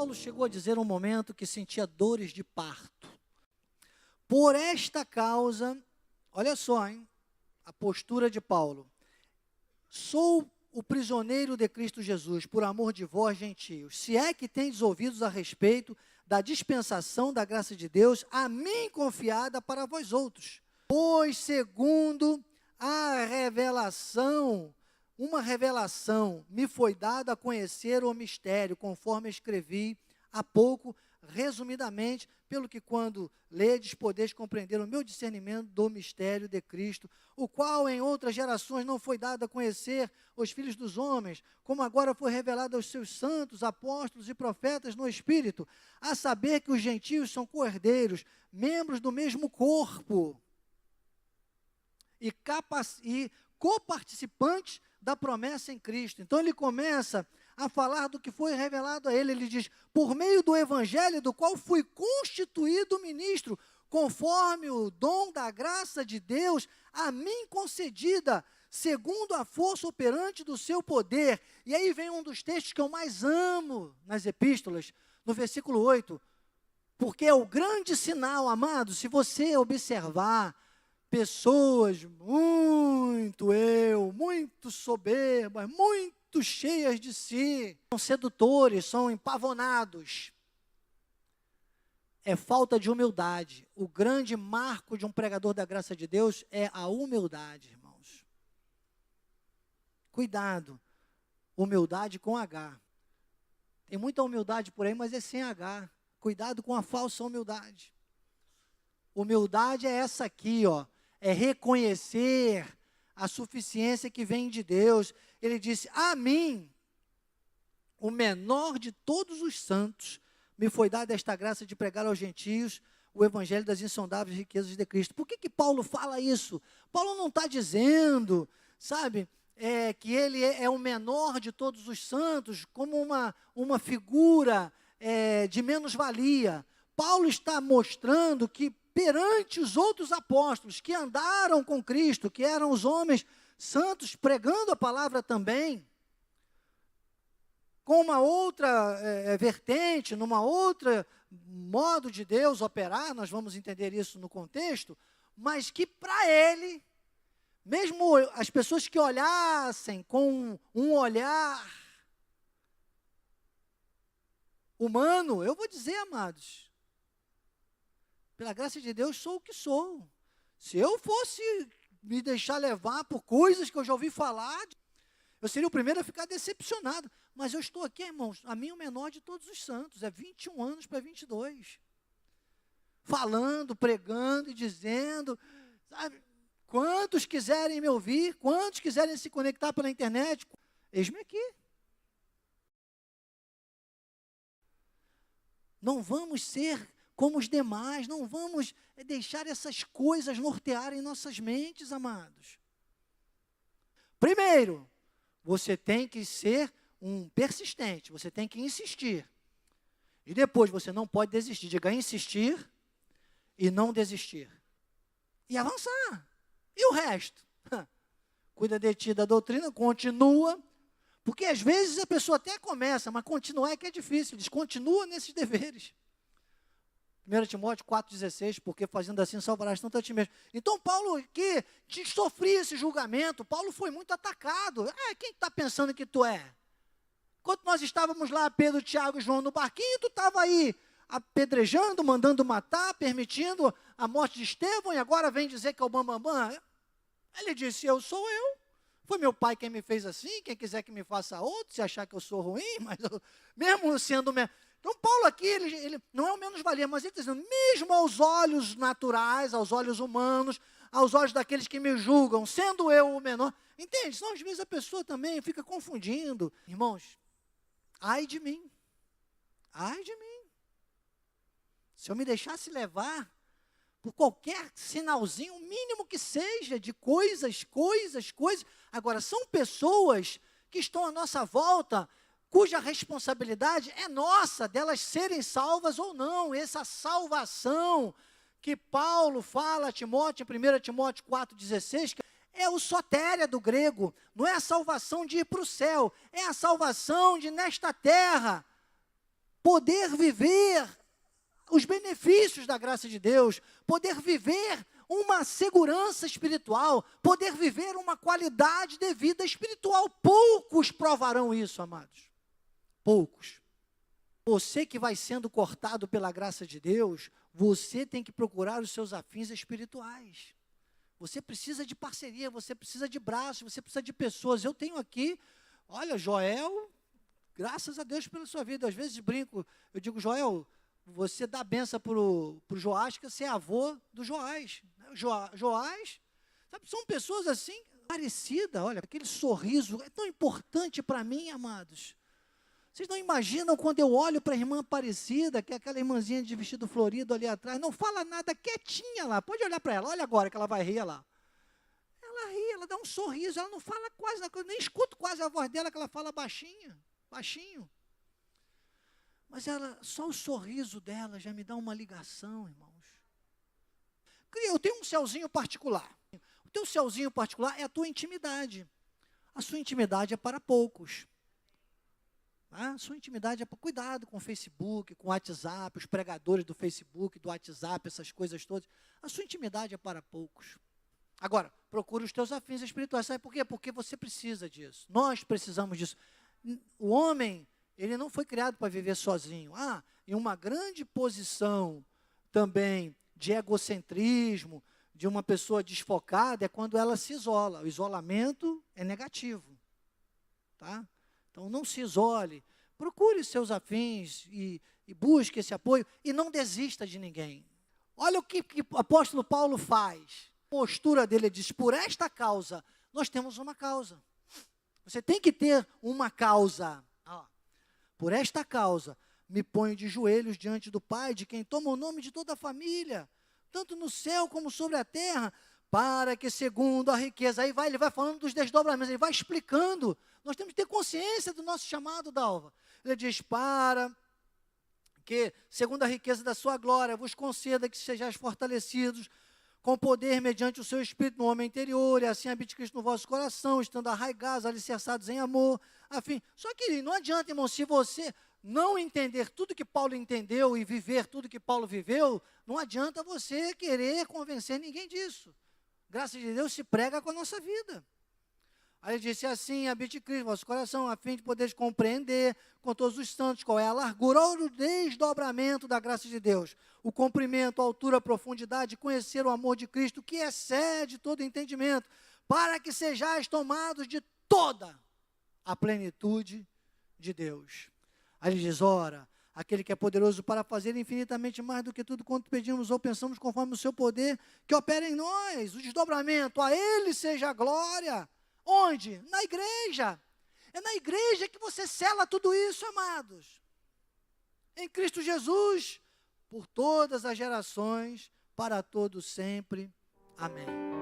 Paulo chegou a dizer um momento que sentia dores de parto. Por esta causa, olha só, hein, a postura de Paulo. Sou o prisioneiro de Cristo Jesus, por amor de vós, gentios. Se é que tendes ouvidos a respeito da dispensação da graça de Deus, a mim confiada para vós outros. Pois segundo a revelação, uma revelação me foi dada a conhecer o mistério, conforme escrevi há pouco, resumidamente, pelo que quando ledes, podeis compreender o meu discernimento do mistério de Cristo, o qual em outras gerações não foi dado a conhecer os filhos dos homens, como agora foi revelado aos seus santos, apóstolos e profetas no Espírito, a saber que os gentios são co-herdeiros, membros do mesmo corpo, e coparticipantes da promessa em Cristo. Então ele começa a falar do que foi revelado a ele. Ele diz, por meio do evangelho, do qual fui constituído ministro, conforme o dom da graça de Deus, a mim concedida, segundo a força operante do seu poder. E aí vem um dos textos que eu mais amo nas epístolas, no versículo 8, porque é o grande sinal, amados, se você observar, pessoas muito soberbas, muito cheias de si, são sedutores, são empavonados. É falta de humildade. O grande marco de um pregador da graça de Deus é a humildade, irmãos. Cuidado, humildade com H. Tem muita humildade por aí, mas é sem H. Cuidado com a falsa humildade. Humildade é essa aqui, ó. É reconhecer a suficiência que vem de Deus. Ele disse, a mim, o menor de todos os santos, me foi dada esta graça de pregar aos gentios o evangelho das insondáveis riquezas de Cristo. Por que Paulo fala isso? Paulo não está dizendo, sabe, que ele é o menor de todos os santos, como uma figura de menos-valia. Paulo está mostrando que perante os outros apóstolos que andaram com Cristo, que eram os homens santos, pregando a palavra também, com uma outra vertente, numa outra modo de Deus operar, nós vamos entender isso no contexto, mas que para ele, mesmo as pessoas que olhassem com um olhar humano, eu vou dizer, amados, pela graça de Deus, sou o que sou. Se eu fosse me deixar levar por coisas que eu já ouvi falar, eu seria o primeiro a ficar decepcionado. Mas eu estou aqui, irmãos, a mim o menor de todos os santos, é 21 anos para 22. Falando, pregando e dizendo, sabe, quantos quiserem me ouvir, quantos quiserem se conectar pela internet, eis-me aqui. Não vamos ser como os demais, não vamos deixar essas coisas nortearem nossas mentes, amados. Primeiro, você tem que ser um persistente, você tem que insistir. E depois, você não pode desistir. Diga, insistir e não desistir. E avançar. E o resto? Cuida de ti da doutrina, continua. Porque às vezes a pessoa até começa, mas continuar é que é difícil. Diz, continua nesses deveres. 1 Timóteo 4,16, porque fazendo assim salvarás tanto a ti mesmo. Então Paulo que sofria esse julgamento, Paulo foi muito atacado. Quem está pensando que tu é? Enquanto nós estávamos lá, Pedro, Tiago e João no barquinho, tu estava aí apedrejando, mandando matar, permitindo a morte de Estevão, e agora vem dizer que é o bambambam. Ele disse, eu sou eu. Foi meu pai quem me fez assim, quem quiser que me faça outro, se achar que eu sou ruim, mas eu, mesmo sendo... Então, Paulo aqui, ele não é o menos-valia, mas ele está dizendo, mesmo aos olhos naturais, aos olhos humanos, aos olhos daqueles que me julgam, sendo eu o menor, entende? Senão, às vezes, a pessoa também fica confundindo. Irmãos, ai de mim, se eu me deixasse levar por qualquer sinalzinho, mínimo que seja, de coisas, agora, são pessoas que estão à nossa volta, cuja responsabilidade é nossa, delas serem salvas ou não. Essa salvação que Paulo fala a Timóteo, em 1 Timóteo 4,16, é o sotéria do grego, não é a salvação de ir para o céu, é a salvação de nesta terra, poder viver os benefícios da graça de Deus, poder viver uma segurança espiritual, poder viver uma qualidade de vida espiritual. Poucos provarão isso, amados. Poucos. Você que vai sendo cortado pela graça de Deus, você tem que procurar os seus afins espirituais. Você precisa de parceria, você precisa de braços, você precisa de pessoas. Eu tenho aqui, olha, Joel, graças a Deus pela sua vida. Às vezes brinco, eu digo, Joel, você dá benção para o Joás, que você é avô do Joás. Joás, sabe, são pessoas assim, parecidas. Olha, aquele sorriso é tão importante para mim, amados. Vocês não imaginam quando eu olho para a irmã Aparecida, que é aquela irmãzinha de vestido florido ali atrás, não fala nada, quietinha lá, pode olhar para ela, olha agora que ela vai rir lá. Ela ri, ela dá um sorriso, ela não fala quase, nem escuto quase a voz dela, que ela fala baixinho. Mas só o sorriso dela já me dá uma ligação, irmãos. Eu tenho um céuzinho particular. O teu céuzinho particular é a tua intimidade. A sua intimidade é para poucos. A sua intimidade é para cuidado com o Facebook, com o WhatsApp, os pregadores do Facebook, do WhatsApp, essas coisas todas. A sua intimidade é para poucos. Agora, procure os teus afins espirituais. Sabe por quê? Porque você precisa disso. Nós precisamos disso. O homem, ele não foi criado para viver sozinho. Em uma grande posição também de egocentrismo, de uma pessoa desfocada, é quando ela se isola. O isolamento é negativo. Tá? Então, não se isole, procure seus afins e busque esse apoio e não desista de ninguém. Olha o que o apóstolo Paulo faz. A postura dele diz, por esta causa, nós temos uma causa. Você tem que ter uma causa. Por esta causa, me ponho de joelhos diante do Pai, de quem toma o nome de toda a família, tanto no céu como sobre a terra, para que segundo a riqueza, ele vai falando dos desdobramentos, ele vai explicando. Nós temos que ter consciência do nosso chamado, Dalva. Ele diz, para que, segundo a riqueza da sua glória, vos conceda que sejais fortalecidos com poder mediante o seu Espírito no homem interior, e assim habite Cristo no vosso coração, estando arraigados, alicerçados em amor, afim. Só que não adianta, irmão, se você não entender tudo que Paulo entendeu e viver tudo que Paulo viveu, não adianta você querer convencer ninguém disso. Graças a Deus se prega com a nossa vida. Aí ele disse assim, habite Cristo no vosso coração, a fim de poderes compreender com todos os santos qual é a largura ou o desdobramento da graça de Deus, o comprimento, a altura, a profundidade, conhecer o amor de Cristo, que excede todo entendimento, para que sejais tomados de toda a plenitude de Deus. Aí ele diz, ora, aquele que é poderoso para fazer infinitamente mais do que tudo quanto pedimos ou pensamos conforme o seu poder, que opera em nós, o desdobramento, a ele seja a glória. Onde? Na igreja. É na igreja que você sela tudo isso, amados. Em Cristo Jesus, por todas as gerações, para todos sempre. Amém.